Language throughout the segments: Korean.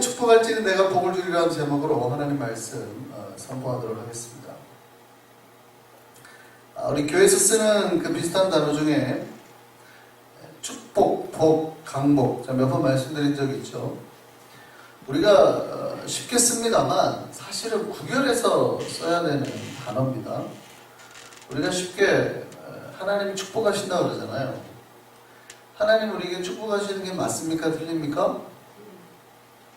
축복할지니 내가 복을 주리라는 제목으로 하나님 말씀 선포하도록 하겠습니다. 우리 교회에서 쓰는 그 비슷한 단어 중에 축복, 복, 강복, 몇 번 말씀드린 적이 있죠. 우리가 쉽게 씁니다만 사실은 구별해서 써야 되는 단어입니다. 우리가 쉽게 하나님이 축복하신다고 그러잖아요. 하나님 우리에게 축복하시는 게 맞습니까? 틀립니까?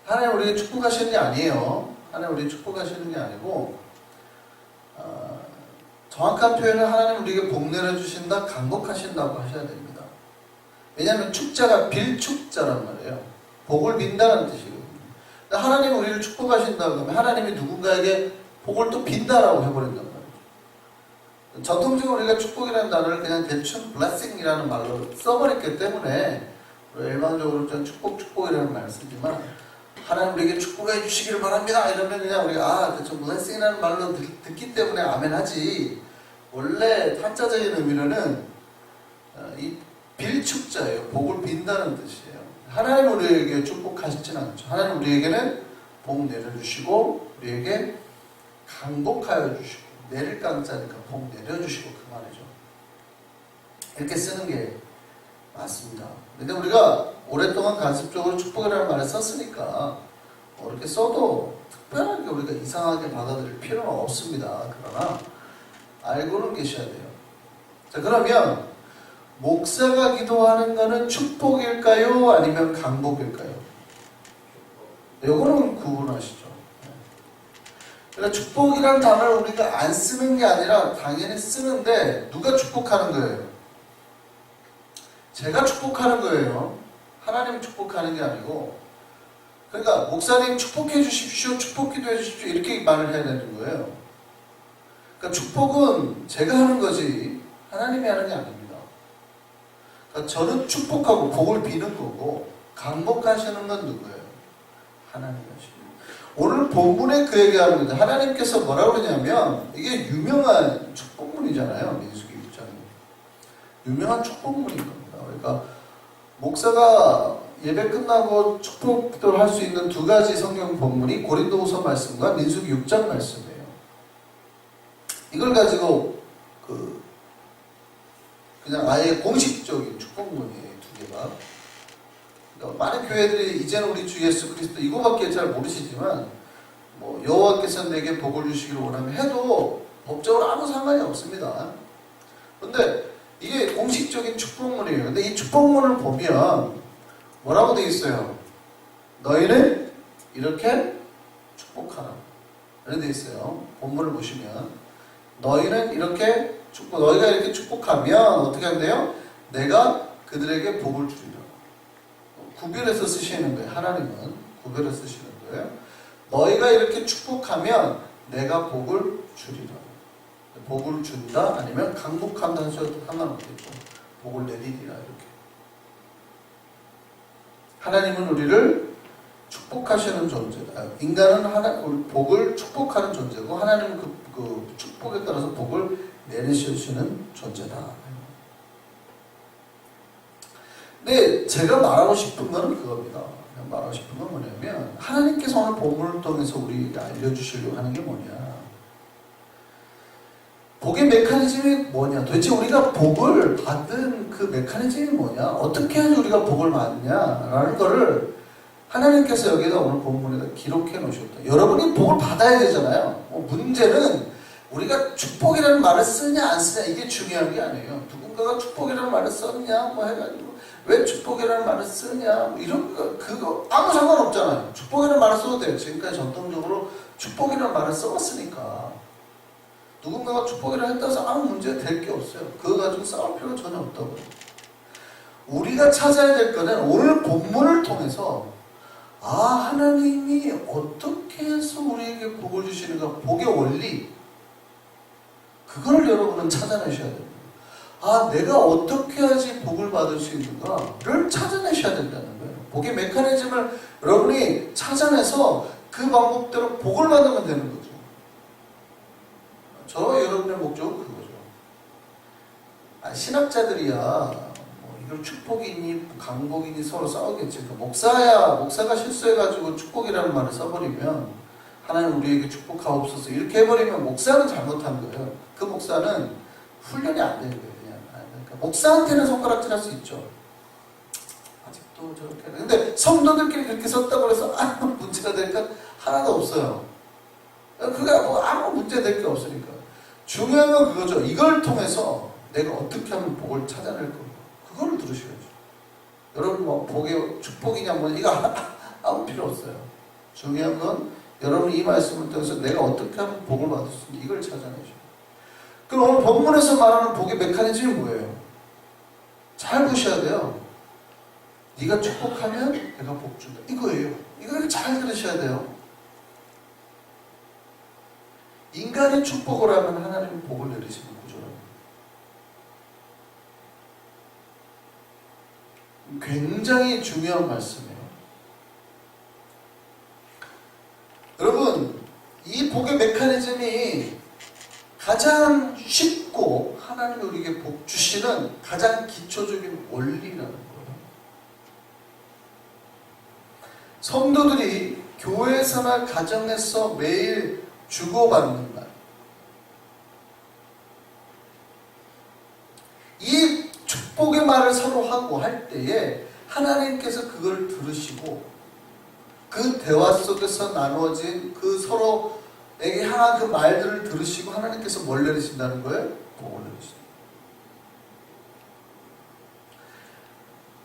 하나님 우리에게 축복하시는 게 아니에요. 하나님 우리에게 축복하시는 게 아니고 정확한 표현은 하나님 우리에게 복 내려주신다, 강복하신다고 하셔야 됩니다. 왜냐하면 축자가 빌축자란 말이에요. 복을 빈다는 뜻이거든요. 하나님이 우리를 축복하신다고 하면 하나님이 누군가에게 복을 또 빈다라고 해버린단 말이에요. 전통적으로 우리가 축복이라는 단어를 그냥 대충 blessing이라는 말로 써버렸기 때문에 일반적으로 좀 축복이라는 말을 쓰지만 하나님 우리에게 축복해 주시기를 바랍니다 이러면 그냥 우리가 그쵸 blessing이라는 말로 듣기 때문에 아멘 하지, 원래 한자적인 의미로는 이 빌축자예요. 복을 빈다는 뜻이에요. 하나님 우리에게 축복하시진 않죠. 하나님 우리에게는 복 내려주시고 우리에게 강복하여 주시고, 내릴 강자니까 복 내려주시고 그 말이죠. 이렇게 쓰는 게 맞습니다. 근데 우리가 오랫동안 간접적으로 축복이라는 말을 썼으니까 이렇게 써도 특별하게 우리가 이상하게 받아들일 필요는 없습니다. 그러나 알고는 계셔야 돼요. 자, 그러면 목사가 기도하는 것은 축복일까요? 아니면 강복일까요? 요거는 구분하시죠. 그러니까 축복이라는 단어를 우리가 안 쓰는 게 아니라 당연히 쓰는데 누가 축복하는 거예요? 제가 축복하는 거예요. 하나님이 축복하는 게 아니고. 그러니까 목사님 축복해 주십시오, 축복 기도해 주십시오 이렇게 말을 해야 되는 거예요. 그러니까 축복은 제가 하는 거지 하나님이 하는 게 아닙니다. 그러니까 저는 축복하고 복을 비는 거고 강복하시는 건 누구예요? 하나님 하시는. 오늘 본문에 그 얘기하는 거죠. 하나님께서 뭐라고 그러냐면 이게 유명한 축복문이잖아요. 민수기 6장이 유명한 축복문인 겁니다. 그러니까 목사가 예배 끝나고 축복 기도를 할 수 있는 두 가지 성경 본문이 고린도후서 말씀과 민수기 6장 말씀이에요. 이걸 가지고 그냥 아예 공식적인 축복문이에요. 두 개가. 그러니까 많은 교회들이 이제는 우리 주 예수 그리스도 이거밖에 잘 모르시지만 여호와께서 내게 복을 주시기를 원하면 해도 법적으로 아무 상관이 없습니다. 근데 이게 공식적인 축복문이에요. 근데 이 축복문을 보면 뭐라고 되어 있어요? 너희는 이렇게 축복하라. 이렇게 되어 있어요. 본문을 보시면 너희는 이렇게 너희가 이렇게 축복하면 어떻게 한대요? 내가 그들에게 복을 주리라. 구별해서 쓰시는 거예요. 하나님은 구별해서 쓰시는 거예요. 너희가 이렇게 축복하면 내가 복을 주리라. 복을 준다 아니면 강복한다 하셔도 상관없겠죠. 복을 내리리라 이렇게. 하나님은 우리를 축복하시는 존재다. 인간은 복을 축복하는 존재고 하나님은 그 축복에 따라서 복을 내리시는 존재다. 근데 제가 말하고 싶은 거는 그겁니다. 말하고 싶은 건 뭐냐면 하나님께서 오늘 본문을 통해서 우리에게 알려주시려고 하는 게 뭐냐, 복의 메커니즘이 뭐냐, 도대체 우리가 복을 받은 그 메커니즘이 뭐냐, 어떻게 해야지 우리가 복을 받느냐라는 거를 하나님께서 여기다 오늘 본문에다 기록해 놓으셨다. 여러분이 복을 받아야 되잖아요. 문제는 우리가 축복이라는 말을 쓰냐 안 쓰냐 이게 중요한 게 아니에요. 누군가가 축복이라는 말을 썼냐 해가지고 왜 축복이라는 말을 쓰냐 이런 거 그거 아무 상관없잖아요. 축복이라는 말을 써도 돼요. 지금까지 전통적으로 축복이라는 말을 써왔으니까 누군가가 축복이라고 했다고 해서 아무 문제가 될 게 없어요. 그거 가지고 싸울 필요가 전혀 없다고요. 우리가 찾아야 될 거는 오늘 본문을 통해서 하나님이 어떻게 해서 우리에게 복을 주시는가, 복의 원리, 그걸 여러분은 찾아내셔야 됩니다. 내가 어떻게 해야지 복을 받을 수 있는가를 찾아내셔야 된다는 거예요. 복의 메커니즘을 여러분이 찾아내서 그 방법대로 복을 받으면 되는 거죠. 저와 여러분의 목적은 그거죠. 신학자들이야 이걸 축복이니 강복이니 서로 싸우겠지. 목사가 실수해가지고 축복이라는 말을 써버리면 하나님 우리에게 축복하옵소서 이렇게 해버리면 목사는 잘못한 거예요. 그 목사는 훈련이 안 되는 거예요. 그냥. 그러니까 목사한테는 손가락질할 수 있죠. 아직도 저렇게. 근데 성도들끼리 그렇게 썼다고 해서 아무 문제가 될까? 하나도 없어요. 그게 뭐 아무 문제 될 게 없으니까. 중요한 건 그거죠. 이걸 통해서 내가 어떻게 하면 복을 찾아낼 건가. 그거를 들으셔야죠. 여러분 뭐 복의 축복이냐 뭐 이거 아무 필요 없어요. 중요한 건 여러분이 이 말씀을 통해서 내가 어떻게 하면 복을 받을 수 있는지 이걸 찾아내죠. 그럼 오늘 본문에서 말하는 복의 메커니즘이 뭐예요? 잘 보셔야 돼요. 네가 축복하면 내가 복 준다. 이거예요. 이걸 잘 들으셔야 돼요. 인간의 축복을 하면 하나님은 복을 내리시는 구조랍니다. 굉장히 중요한 말씀이에요. 여러분, 이 복의 메커니즘이 가장 쉽고 하나님이 우리에게 복 주시는 가장 기초적인 원리라는 거예요. 성도들이 교회에서나 가정에서 매일 주고받는 말. 이 축복의 말을 서로 하고 할 때에 하나님께서 그걸 들으시고 그 대화 속에서 나누어진 그 서로에게 향한 그 말들을 들으시고 하나님께서 뭘 내리신다는 거예요? 복을 내리신다.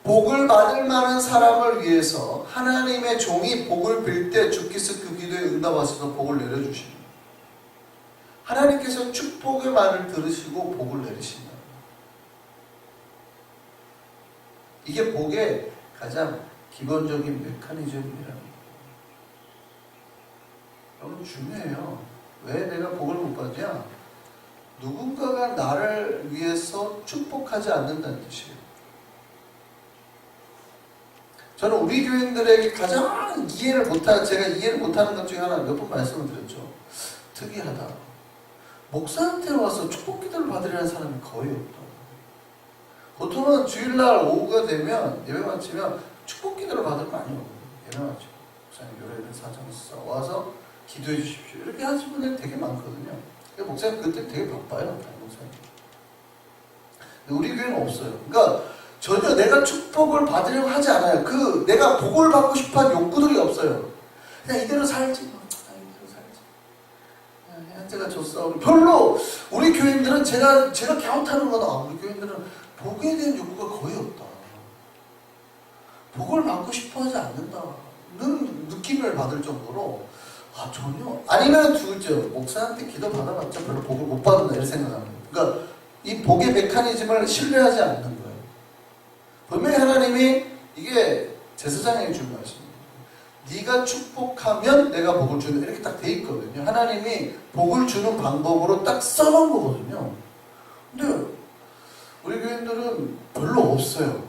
복을 받을 만한 사람을 위해서 하나님의 종이 복을 빌 때 주께서 그 기도에 응답하셔서 복을 내려주십니다. 하나님께서 축복의 말을 들으시고 복을 내리신다. 이게 복의 가장 기본적인 메커니즘이라는 거예요. 여러분 중요해요. 왜 내가 복을 못 받냐? 누군가가 나를 위해서 축복하지 않는다는 뜻이에요. 저는 우리 교인들에게 가장 제가 이해를 못하는 것 중에 하나 몇 번 말씀을 드렸죠. 특이하다. 목사한테 와서 축복 기도를 받으려는 사람이 거의 없다. 보통은 주일날 오후가 되면 예배 마치면 축복 기도를 받을 많이 오거든요. 예배 마치고 목사님 요래요래 사정 있어 와서 기도해 주십시오. 이렇게 하시는 분들이 되게 많거든요. 목사님 그때 되게 바빠요. 목사님. 우리 교회는 없어요. 그러니까 전혀 내가 축복을 받으려고 하지 않아요. 내가 복을 받고 싶어하는 욕구들이 없어요. 그냥 이대로 살지. 이대로 살지. 현재가 줬어. 별로 우리 교인들은 제가 갸웃하는 건 우리 교인들은 복에 대한 욕구가 거의 없다. 복을 받고 싶어하지 않는다는 느낌을 받을 정도로 전혀. 아니면 두죠. 목사한테 기도 받아봤자 별로 복을 못 받는다 이렇게 생각합니다. 그러니까 이 복의 메커니즘을 신뢰하지 않는 거예요. 분명히 하나님이 이게 제사장에게 준 말씀입니다. 네가 축복하면 내가 복을 주는 이렇게 딱 돼 있거든요. 하나님이 복을 주는 방법으로 딱 써놓은 거거든요. 근데 우리 교인들은 별로 없어요.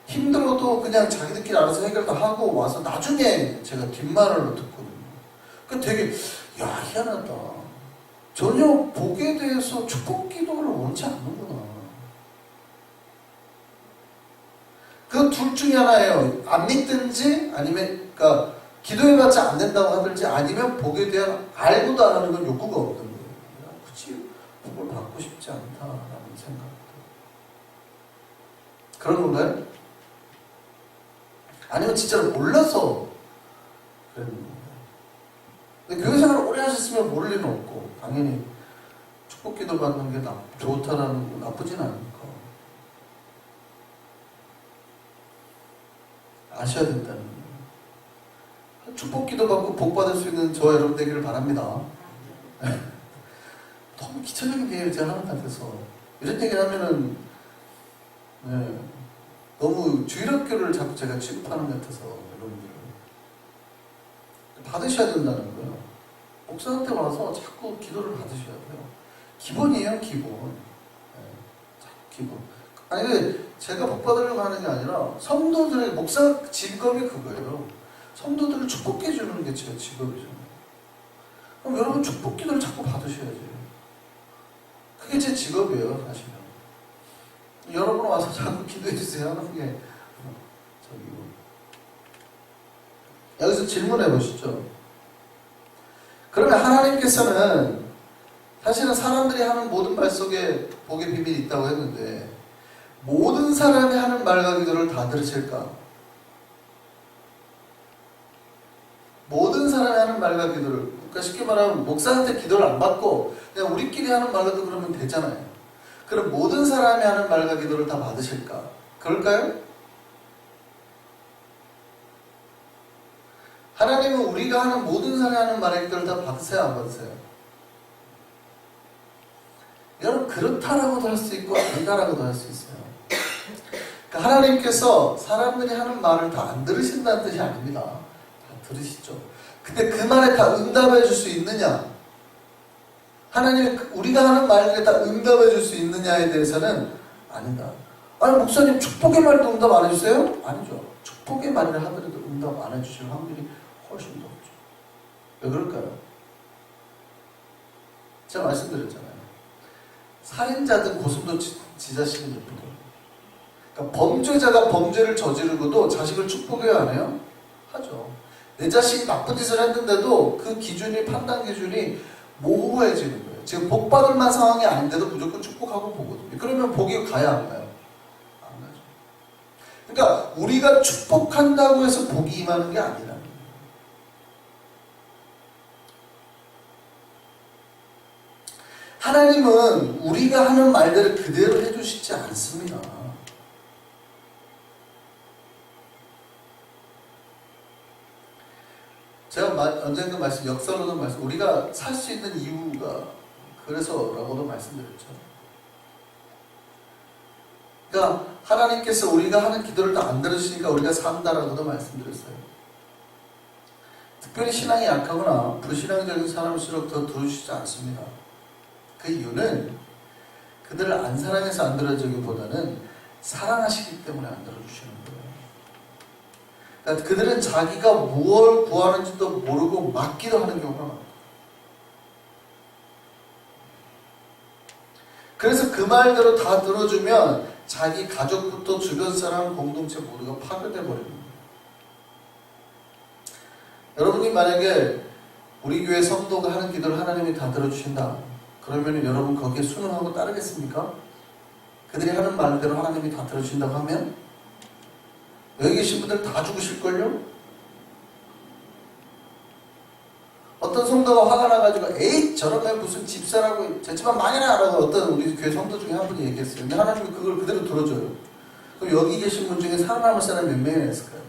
힘들어도 그냥 자기들끼리 알아서 해결도 하고 와서 나중에 제가 뒷말을 듣거든요. 그 되게 희한하다. 전혀 복에 대해서 축복 기도를 원치 않는구나. 그 둘 중에 하나예요. 안 믿든지 아니면 그러니까 기도해봤자 안 된다고 하든지 아니면 복에 대한 알고도 안 하는 건 욕구가 없는 거예요. 굳이 복을 받고 싶지 않다라는 생각도. 그런 건가요? 아니면 진짜로 몰라서 그런 건가요? 근데 교회 생활을 오래 하셨으면 모를 리는 없고 당연히 축복 기도 받는 게 좋다라는 거 나쁘진 않으니까 아셔야 된다는 거예요. 축복 기도 받고 복 받을 수 있는 저 여러분 되기를 바랍니다. 너무 기초적인 얘기를 제가 하는 것 같아서 이런 얘기를 하면은 너무 주일학교를 자꾸 제가 취급하는 것 같아서 여러분들을 받으셔야 된다는 거예요. 목사한테 와서 자꾸 기도를 받으셔야 돼요. 기본이에요, 기본. 기본. 아니 제가 복 받으려고 하는 게 아니라 성도들의 목사 직업이 그거예요. 성도들을 축복해 주는 게 제 직업이잖아요. 그럼 여러분 축복 기도를 자꾸 받으셔야지. 그게 제 직업이에요, 사실은. 여러분 와서 자꾸 기도해 주세요 하는 게 여기서 질문해 보시죠. 그러면 하나님께서는 사실은 사람들이 하는 모든 말 속에 복의 비밀이 있다고 했는데 모든 사람이 하는 말과 기도를 다 들으실까? 모든 사람이 하는 말과 기도를, 그러니까 쉽게 말하면 목사한테 기도를 안 받고 그냥 우리끼리 하는 말로도 그러면 되잖아요. 그럼 모든 사람이 하는 말과 기도를 다 받으실까? 그럴까요? 하나님은 우리가 하는 모든 사람이 하는 말과 기도를 다 받으세요, 안 받으세요? 여러분, 그렇다라고도 할 수 있고 아니다라고도 할 수 있어요. 그러니까 하나님께서 사람들이 하는 말을 다 안 들으신다는 뜻이 아닙니다. 다 들으시죠. 근데 그 말에 다 응답해 줄 수 있느냐? 하나님이 우리가 하는 말에 다 응답해 줄 수 있느냐에 대해서는 아니다. 아니 목사님 축복의 말도 응답 안 해주세요? 아니죠. 축복의 말을 하더라도 응답 안 해주실 확률이 훨씬 더 높죠. 왜 그럴까요? 제가 말씀드렸잖아요. 살인자든 고슴도 지자식은 예쁘다. 그러니까 범죄자가 범죄를 저지르고도 자식을 축복해야 안 해요? 하죠. 내 자식이 나쁜 짓을 했는데도 그 기준이, 판단 기준이 모호해지는 거예요. 지금 복 받을 만한 상황이 아닌데도 무조건 축복하고 보거든요. 그러면 복이 가야 안 가요? 안 가죠. 그러니까 우리가 축복한다고 해서 복이 임하는 게 아니라는 거예요. 하나님은 우리가 하는 말들을 그대로 해주시지 않습니다. 제가 언젠가 역설로도 우리가 살 수 있는 이유가 그래서라고도 말씀드렸죠. 그러니까 하나님께서 우리가 하는 기도를 다 안 들으시니까 우리가 산다라고도 말씀드렸어요. 특별히 신앙이 약하거나 불신앙적인 사람일수록 더 들어주시지 않습니다. 그 이유는 그들을 안 사랑해서 안 들어주기보다는 사랑하시기 때문에 안 들어주시는 거예요. 그러니까 그들은 자기가 무엇을 구하는지도 모르고 막기도 하는 경우가 많아요. 그래서 그 말대로 다 들어주면 자기 가족부터 주변 사람, 공동체 모두가 파괴돼 버리는 거예요. 여러분이 만약에 우리 교회 성도가 하는 기도를 하나님이 다 들어주신다. 그러면 여러분 거기에 순응하고 따르겠습니까? 그들이 하는 말대로 하나님이 다 들어주신다고 하면 여기 계신 분들 다 죽으실걸요? 어떤 성도가 화가 나가지고 에이 저러면 무슨 집사라고 제 집안 망해라 라고 어떤 우리 교회 성도 중에 한 분이 얘기했어요. 근데 하나님이 그걸 그대로 들어줘요. 그럼 여기 계신 분 중에 살아남을 사람이 몇 명이나 있을까요?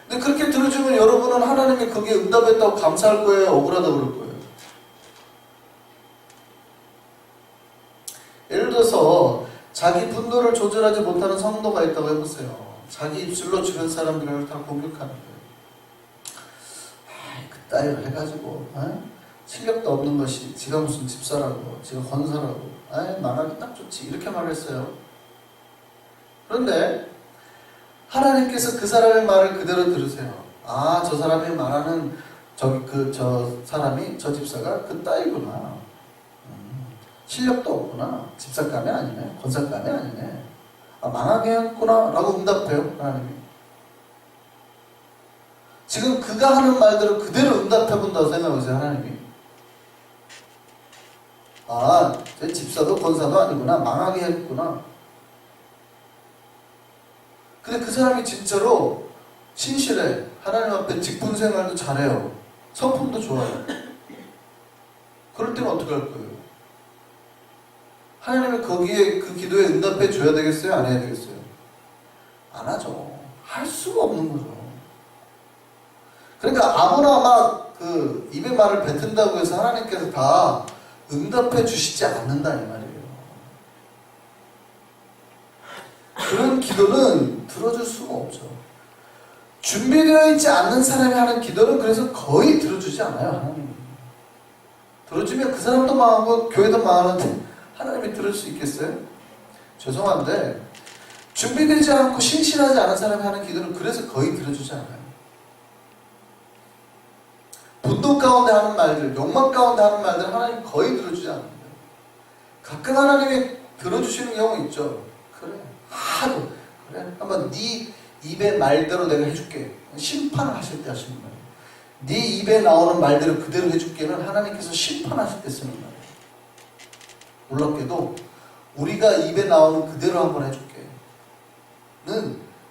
근데 그렇게 들어주면 여러분은 하나님이 거기에 응답했다고 감사할 거예요? 억울하다고 그럴 거예요? 예를 들어서 자기 분노를 조절하지 못하는 성도가 있다고 해보세요. 자기 입술로 주변 사람들을 다 공격하는 거예요. 그따위로 해가지고 실력도 없는 것이 지가 무슨 집사라고 지가 권사라고 말하기 딱 좋지 이렇게 말했어요. 그런데 하나님께서 그 사람의 말을 그대로 들으세요. 아, 저 사람이 말하는 저 사람이 저 집사가 그따위구나. 실력도 없구나. 집사감이 아니네. 권사감이 아니네. 아, 망하게 했구나 라고 응답해요. 하나님이. 지금 그가 하는 말대로 그대로 응답해본다고 생각하세요. 하나님이. 아, 제 집사도 권사도 아니구나. 망하게 했구나. 근데 그 사람이 진짜로 신실해. 하나님 앞에 직분생활도 잘해요. 성품도 좋아요. 그럴 때는 어떻게 할 거예요? 하나님은 거기에 그 기도에 응답해 줘야 되겠어요? 안 해야 되겠어요? 안 하죠. 할 수가 없는 거죠. 그러니까 아무나 막 그 입의 말을 뱉은다고 해서 하나님께서 다 응답해 주시지 않는다 이 말이에요. 그런 기도는 들어줄 수가 없죠. 준비되어 있지 않는 사람이 하는 기도는 그래서 거의 들어주지 않아요. 하나님이. 들어주면 그 사람도 망하고 교회도 망하는데 하나님이 들을 수 있겠어요? 죄송한데 준비되지 않고 신실하지 않은 사람이 하는 기도는 그래서 거의 들어주지 않아요. 분노 가운데 하는 말들, 욕망 가운데 하는 말들 하나님 거의 들어주지 않는다. 가끔 하나님이 들어주시는 경우 있죠. 그래, 하도 그래, 한번 네 입의 말대로 내가 해줄게. 심판을 하실 때 하시는 말이에요. 네 입에 나오는 말대로 그대로 해줄게는 하나님께서 심판하실 때 쓰는 말이에요. 놀랍게도 우리가 입에 나오는 그대로 한번 해줄게는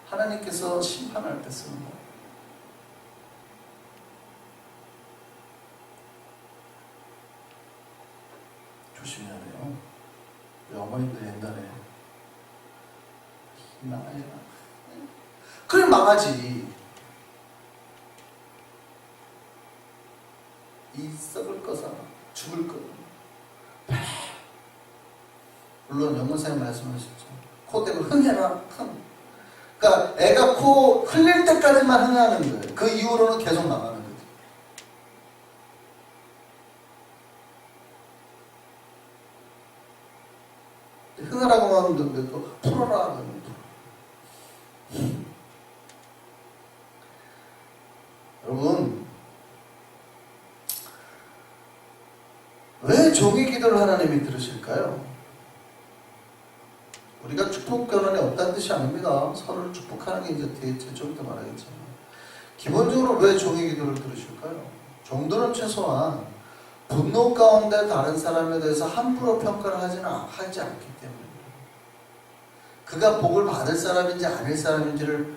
하나님께서 심판할 때 쓰는 거예요. 조심해야 돼요. 우리 어머님들 옛날에 망하지 마. 그래 망하지. 이 썩을 거사 죽을 거. 물론 영문사님 말씀하셨죠. 코 대고 흥해라. 흥. 그러니까 애가 코 흘릴 때까지만 흥하는 거예요. 그 이후로는 계속 망하는 거죠. 흥하라고 하는데 또 풀어라 하면 여러분, 왜 종의 기도를 하나님이 들으실까요? 우리가 축복 결혼이 없다는 뜻이 아닙니다. 서로를 축복하는 게 이제 뒤에 좀 더 말하겠지만, 기본적으로 왜 종의 기도를 들으실까요? 종들은 최소한 분노 가운데 다른 사람에 대해서 함부로 평가를 하지 않기 때문에 그가 복을 받을 사람인지 아닐 사람인지를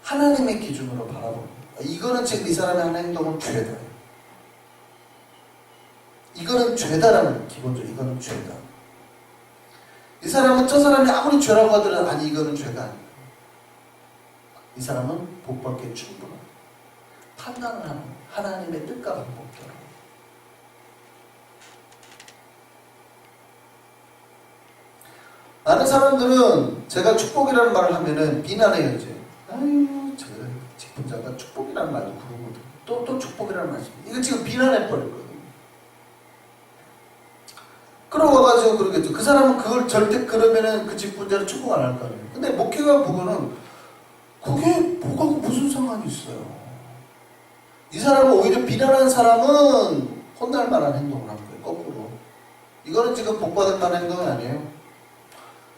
하나님의 기준으로 바라봅니다. 이거는 지금 이 사람의 하는 행동은 죄다. 이거는 죄다라는, 기본적으로 이거는 죄다. 이 사람은 저 사람이 아무리 죄라고 하더라도 아니 이거는 죄가 아니다. 이 사람은 복받기에 충분한 판단을 하는 하나님의 뜻과 방법대로. 많은 사람들은 제가 축복이라는 말을 하면은 비난해요. 이제 아유 저 직분자가 축복이라는 말도 그러거든. 또 축복이라는 말씀. 이거 지금 비난해버렸거든. 끌어와가지고 그러겠죠. 그 사람은 그걸 절대 그러면은 그 직분자를 축복 안 할 거 아니에요. 근데 목회가 보고는 그게 뭐하고 무슨 상관이 있어요. 이 사람을 오히려 비난한 사람은 혼날 만한 행동을 한 거예요. 거꾸로. 이거는 지금 복받을 만한 행동이 아니에요.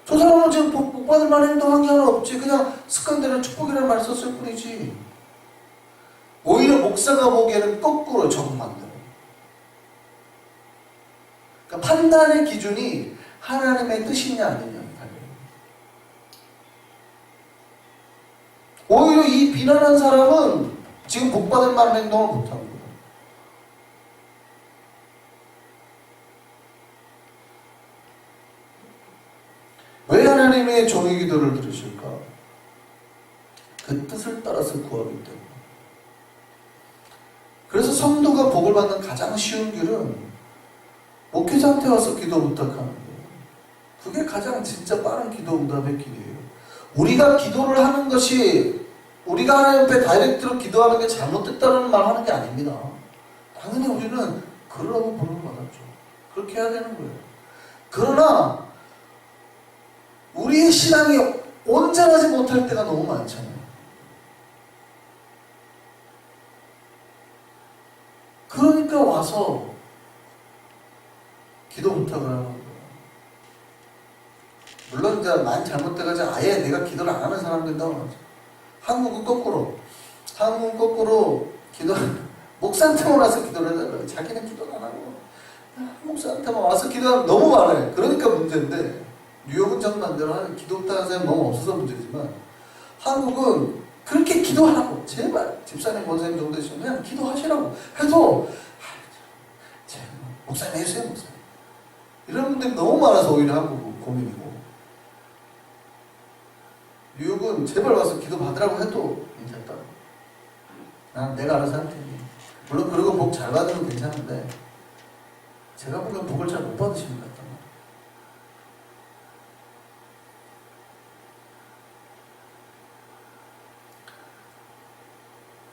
저 사람은 지금 복받을 만한 행동한 게 하나 없지. 그냥 습관대로 축복이라는 말을 썼을 뿐이지. 오히려 목사가 보기에는 거꾸로 적응 만들어요. 그러니까 판단의 기준이 하나님의 뜻이냐 아니냐. 오히려 이 비난한 사람은 지금 복받을 만한 행동을 못한 거예요. 왜 하나님의 종의 기도를 들으실까? 그 뜻을 따라서 구하기 때문에. 그래서 성도가 복을 받는 가장 쉬운 길은 목회자한테 와서 기도 부탁하는 거예요. 그게 가장 진짜 빠른 기도 응답의 길이에요. 우리가 기도를 하는 것이 우리가 하나님 앞에 다이렉트로 기도하는 게 잘못됐다는 말 하는 게 아닙니다. 당연히 우리는 그러라고 부름을 받았죠. 그렇게 해야 되는 거예요. 그러나 우리의 신앙이 온전하지 못할 때가 너무 많잖아요. 그러니까 와서 기도 부탁을 하는 거예요. 물론 이제 많이 잘못돼가지고 아예 내가 기도를 안 하는 사람 된다고 하죠. 한국은 거꾸로 기도, 목사한테만 와서 기도를 해달라고. 자기는 기도를 안 하고 목사한테만 와서 기도하면 너무 많아요. 그러니까 문제인데, 뉴욕은 정반대로 기도 부탁하는 사람이 너무 없어서 문제지만, 한국은 그렇게 기도하라고, 제발 집사님 권사님 정도 되시면 그냥 기도하시라고 해도 목사님 해주세요 목사님, 이런 분들이 너무 많아서 오히려 한국은 고민이고, 뉴욕은 제발 와서 기도 받으라고 해도 괜찮다. 난 내가 알아서 할 테니. 물론 그러고 복 잘 받으면 괜찮은데 제가 보기엔 복을 잘 못 받으시는 것 같단 말이에요.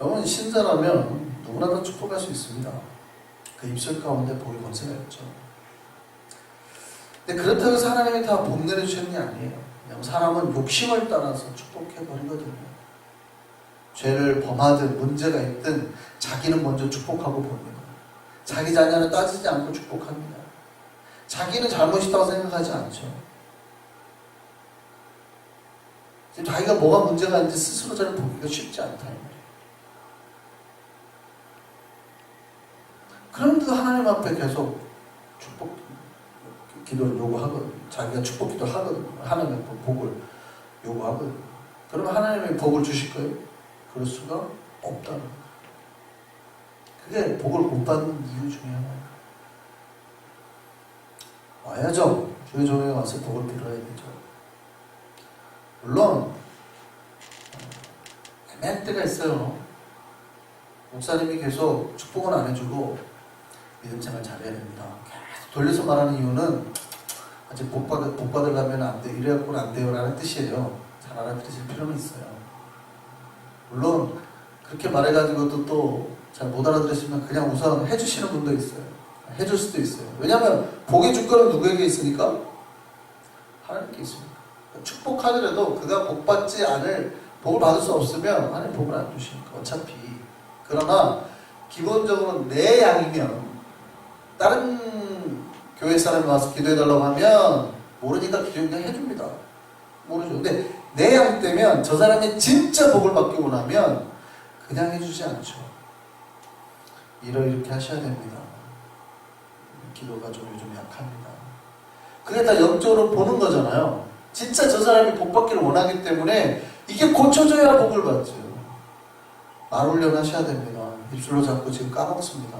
여러분, 신자라면 누구나 다 축복할 수 있습니다. 그 입술 가운데 복이 권세가 있죠. 근데 그렇다고 해서 하나님이 다 복 내려주시는 게 아니에요. 사람은 욕심을 따라서 축복해버리거든요. 죄를 범하든 문제가 있든 자기는 먼저 축복하고 보는 거예요. 자기 자녀는 따지지 않고 축복합니다. 자기는 잘못이라고 생각하지 않죠. 지금 자기가 뭐가 문제가 있는지 스스로 잘 보기가 쉽지 않다 이 말이에요. 그런데도 하나님 앞에 계속 축복 기도를 요구하거든요. 자기가 축복 기도를 하거든요. 하나님의 복을 요구하거든요. 그러면 하나님의 복을 주실 거예요? 그럴 수가 없다는 거예요. 그게 복을 못 받는 이유 중에 하나예요. 와야죠. 주의 종에 와서 복을 빌어야 되죠. 물론 애매할 때가 있어요. 목사님이 계속 축복은 안 해주고 믿음 생활 잘해야 됩니다. 계속 돌려서 말하는 이유는 아직 복 받으려면 안 돼. 이래갖고는 안 돼요. 라는 뜻이에요. 잘 알아들으실 필요는 있어요. 물론 그렇게 말해가지고도 또 잘 못 알아들으시면 그냥 우선 해주시는 분도 있어요. 해줄 수도 있어요. 왜냐하면 복의 주권은 누구에게 있으니까? 하나님께 있습니다. 축복하더라도 그가 복받지 않을 복을 받을 수 없으면 하나님 복을 안 주시니까 어차피. 그러나 기본적으로 내 양이면 다른 교회 사람이 와서 기도해달라고 하면 모르니까 기도해 해줍니다. 모르죠. 근데 내 양 때면 저 사람이 진짜 복을 받기 원하면 그냥 해주지 않죠. 이렇게 하셔야 됩니다. 기도가 좀 요즘 약합니다. 그게 다 영적으로 보는 거잖아요. 진짜 저 사람이 복 받기를 원하기 때문에 이게 고쳐져야 복을 받죠. 말 훈련하셔야 됩니다. 입술로 자꾸 지금 까먹습니다.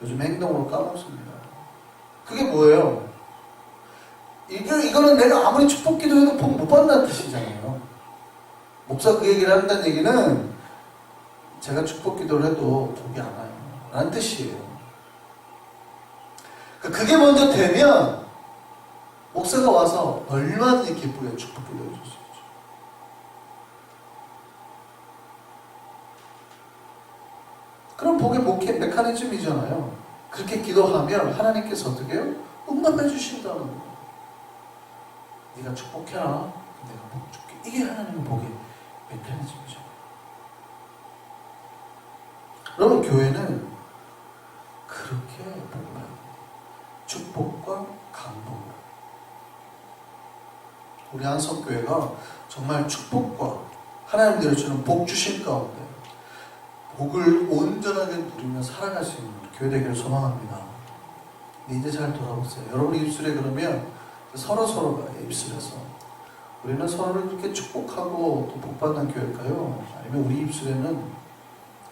요즘 행동으로 까먹습니다. 그게 뭐예요? 이거는 내가 아무리 축복 기도해도 복 못 받는다는 뜻이잖아요. 목사 그 얘기를 한다는 얘기는 제가 축복 기도를 해도 복이 안 와요. 라는 뜻이에요. 그게 먼저 되면 목사가 와서 얼마든지 기쁘게 축복 기도해 줄 수 있죠. 그럼 복의 목회 메커니즘이잖아요. 그렇게 기도하면 하나님께서 어떻게 해요? 응답해 주신다는 거예요. 네가 축복해라. 내가 복 줄게. 이게 하나님의 복의 메커니즘이죠. 여러분 교회는 그렇게 복을 받습니다. 축복과 감동. 우리 한석교회가 정말 축복과 하나님 내려주는 복 주신 가운데 복을 온전하게 누리며 살아갈 수 있는 교회 되기를 소망합니다. 이제 잘 돌아보세요. 여러분 입술에 그러면 서로가 입술에서 우리는 서로를 그렇게 축복하고 또 복받는 교회일까요? 아니면 우리 입술에는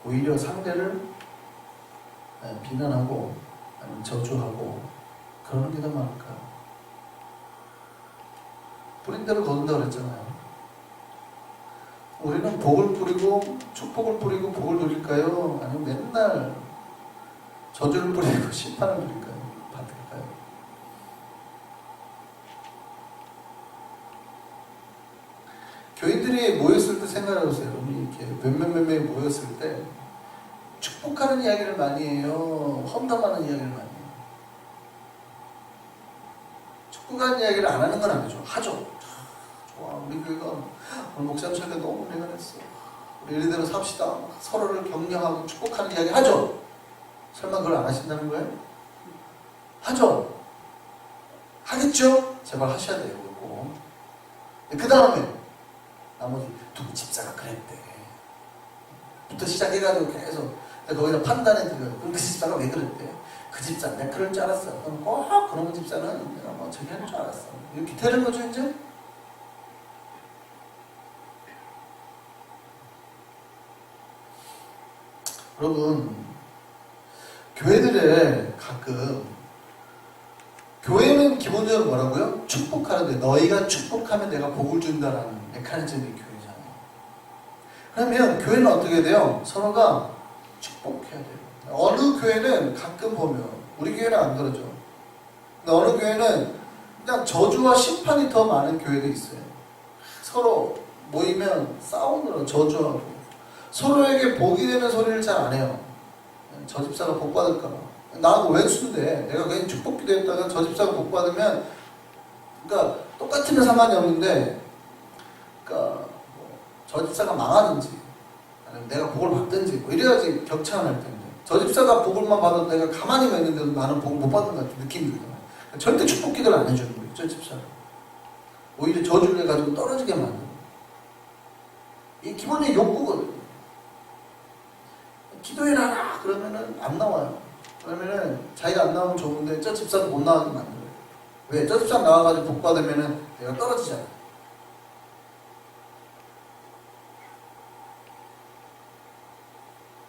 오히려 상대를 비난하고 아니면 저주하고 그러는 게 더 많을까요? 뿌린 대로 거둔다고 그랬잖아요. 우리는 복을 뿌리고 축복을 뿌리고 복을 누릴까요? 아니면 맨날 저주를 뿌리고 심판을 누릴까요? 받을까요? 교인들이 모였을 때 생각해보세요. 여러분이 이렇게 몇 명이 모였을 때 축복하는 이야기를 많이 해요? 험담하는 이야기를 많이 해요? 축복하는 이야기를 안 하는 건 아니죠. 하죠. 좋아, 우리 교회가 오늘 목사님 설교 너무 은혜가 됐어. 우리 이대로 삽시다. 서로를 격려하고 축복하는 이야기 하죠. 설마 그걸 안 하신다는 거예요? 하죠. 하겠죠? 제발 하셔야 돼요. 그 다음에 나머지 누구 집사가 그랬대 부터 시작해가지고 계속 거기다 판단해 드려요. 그럼 그 집사가 왜 그랬대? 그 집사 내가 그럴 줄 알았어. 그럼 꼭 그런 집사는 내가 뭐 저기 할 줄 알았어. 이렇게 되는 거죠 이제? 여러분 교회들에 가끔 교회는 기본적으로 뭐라고요? 축복하는데 너희가 축복하면 내가 복을 준다라는 메커니즘이 교회잖아요. 그러면 교회는 어떻게 돼요? 서로가 축복해야 돼요. 어느 교회는 가끔 보면 우리 교회는 안 그러죠. 근데 어느 교회는 그냥 저주와 심판이 더 많은 교회도 있어요. 서로 모이면 싸우느라 저주하고 서로에게 복이 되는 소리를 잘 안 해요. 저 집사가 복 받을까 봐. 나하고 왼수인데 내가 그냥 축복 기도했다가 저 집사가 복 받으면 그러니까 똑같으면 상관이 없는데 그러니까 저 집사가 망하든지 아니면 내가 복을 받든지 뭐 이래야지 격차가 날 텐데 저 집사가 복을만 받아도 내가 가만히만 있는데도 나는 복을 못 받는 것 같은 느낌이 들어요. 절대 축복 기도를 안 해주는 거예요. 저 집사는. 오히려 저주를 해가지고 떨어지게 만드는 거예요. 이 기본의 욕구거든요. 기도해라 그러면은 안 나와요. 그러면은 자기가 안 나오면 좋은데 저 집사도 못 나가게 만들어요. 왜? 저 집사 나와가지고 복 받으면은 내가 떨어지잖아.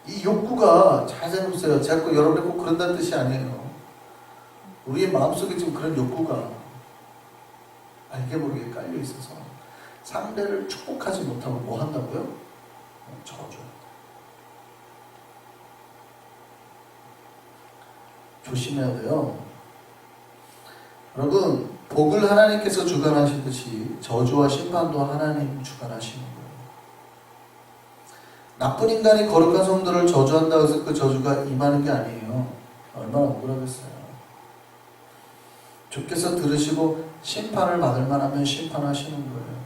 이 욕구가 잘 생각해보세요. 제가 여러분이 꼭 그런다는 뜻이 아니에요. 우리의 마음속에 지금 그런 욕구가 알게 모르게 깔려 있어서 상대를 축복하지 못하고 뭐 한다고요? 저주. 조심해야 돼요. 여러분, 복을 하나님께서 주관하시듯이 저주와 심판도 하나님 주관하시는 거예요. 나쁜 인간이 거룩한 성도를 저주한다고 해서 그 저주가 임하는 게 아니에요. 얼마나 억울하겠어요. 주께서 들으시고 심판을 받을 만하면 심판하시는 거예요.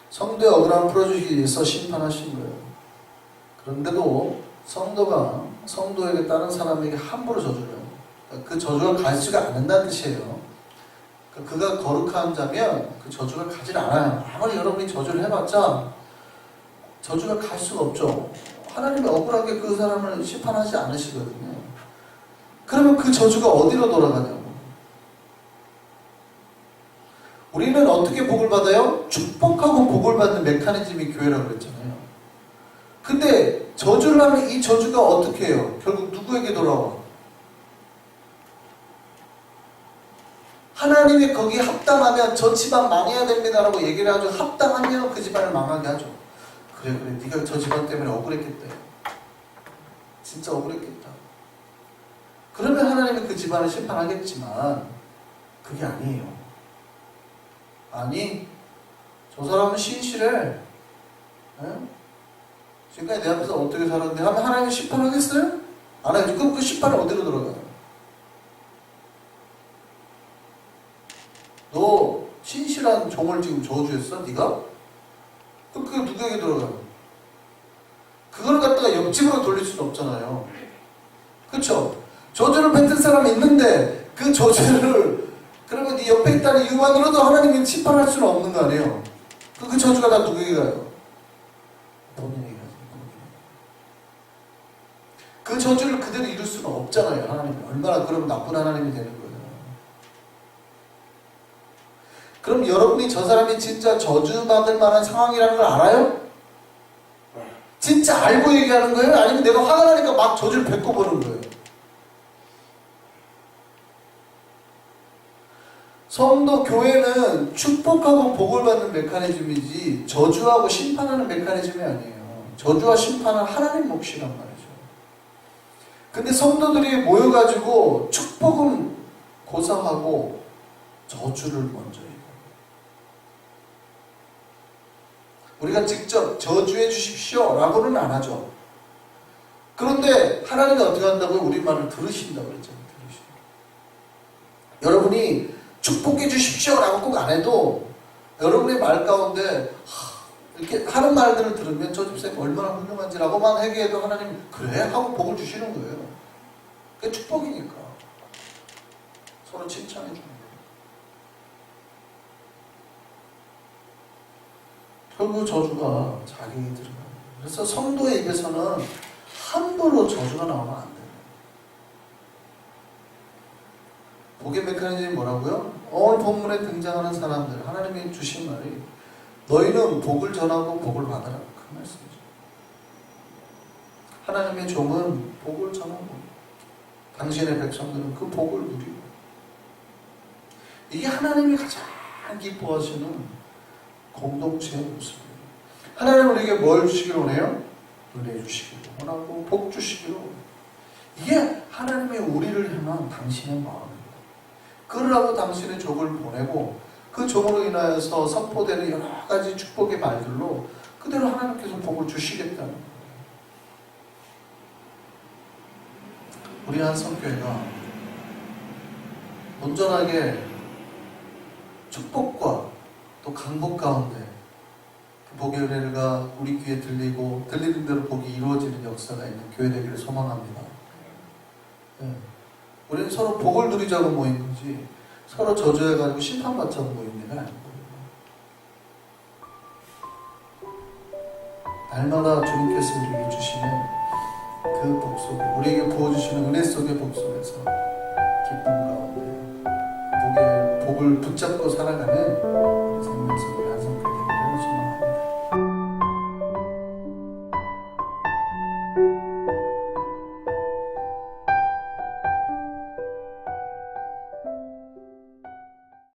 성도의 억울함을 풀어주기 위해서 심판하신 거예요. 그런데도 성도가 성도에게 다른 사람에게 함부로 저주를 해요. 그 저주가 가지지가 않는다는 뜻이에요. 그가 거룩한 자면 그 저주가 가지 않아요. 아무리 여러분이 저주를 해봤자 저주가 갈 수가 없죠. 하나님이 억울하게 그 사람을 심판하지 않으시거든요. 그러면 그 저주가 어디로 돌아가냐고. 우리는 어떻게 복을 받아요? 축복하고 복을 받는 메커니즘이 교회라고 그랬잖아요. 근데 저주를 하면 이 저주가 어떻게 해요? 결국 누구에게 돌아와? 하나님이 거기에 합당하면 저 집안 망해야 됩니다라고 얘기를 하죠. 합당하면 그 집안을 망하게 하죠. 그래 네가 저 집안 때문에 억울했겠다. 진짜 억울했겠다. 그러면 하나님이 그 집안을 심판하겠지만 그게 아니에요. 아니 저 사람은 신실해. 지금까지 내 앞에서 어떻게 살았는데 하면 하나님이 심판하겠어요? 안 하겠죠. 그럼 그 심판은 어디로 들어가요? 너 신실한 종을 지금 저주했어? 네가? 그럼 그게 누구에게 들어가요? 그걸 갖다가 옆집으로 돌릴 수는 없잖아요. 그쵸? 저주를 뱉은 사람이 있는데 그 저주를 그러면 네 옆에 있다는 이유만으로도 하나님이 심판할 수는 없는 거 아니에요? 그 저주가 다 누구에게 가요? 본인에게 가죠. 그 저주를 그대로 이룰 수는 없잖아요. 하나님이 얼마나 그러면 나쁜 하나님이 되는 거예요. 그럼 여러분이 저 사람이 진짜 저주받을 만한 상황이라는 걸 알아요? 진짜 알고 얘기하는 거예요? 아니면 내가 화가 나니까 막 저주를 뱉고 보는 거예요? 성도 교회는 축복하고 복을 받는 메커니즘이지 저주하고 심판하는 메커니즘이 아니에요. 저주와 심판은 하나님 몫이란 말이죠. 근데 성도들이 모여가지고 축복은 고사하고 저주를 먼저 해요. 우리가 직접 저주해 주십시오 라고는 안 하죠. 그런데 하나님이 어떻게 한다고요? 우리 말을 들으신다고 그랬잖아요. 여러분이 축복해 주십시오 라고 꼭 안 해도 여러분의 말 가운데 이렇게 하는 말들을 들으면 저 집사님 얼마나 훌륭한지라고만 얘기해도 하나님 그래? 하고 복을 주시는 거예요. 그게 축복이니까. 서로 칭찬해 주는 거예요. 결국 저주가 자기에게 들어가요. 그래서 성도의 입에서는 함부로 저주가 나오면 안 돼요. 복의 메커니즘이 뭐라고요? 오늘 본문에 등장하는 사람들, 하나님이 주신 말이 너희는 복을 전하고 복을 받아라. 그 말씀이죠. 하나님의 종은 복을 전하고 당신의 백성들은 그 복을 누리고 이게 하나님이 가장 기뻐하시는 공동체의 모습이에요. 하나님 우리에게 뭘 주시기를 원해요? 은혜 주시기를 원하고 복 주시기를 원해요. 이게 하나님의 우리를 향한 당신의 마음입니다. 그러라고 당신의 종을 보내고 그 종으로 인하여서 선포되는 여러 가지 축복의 말들로 그대로 하나님께서 복을 주시겠다는 거예요. 우리 한성교회가 온전하게 축복과 또 강복 가운데 그 복의 은혜가 우리 귀에 들리고 들리는 대로 복이 이루어지는 역사가 있는 교회 되기를 소망합니다. 네. 우리는 서로 복을 누리자고 모인 거지 서로 저주해가지고 심판받자고 모인 일은 아니고 날마다 주님께서 우리에게 주시는 그 복 속에 우리에게 부어주시는 은혜 속의 복 속에서 기쁨 가운데 복을 붙잡고 살아가는 우리 생명 속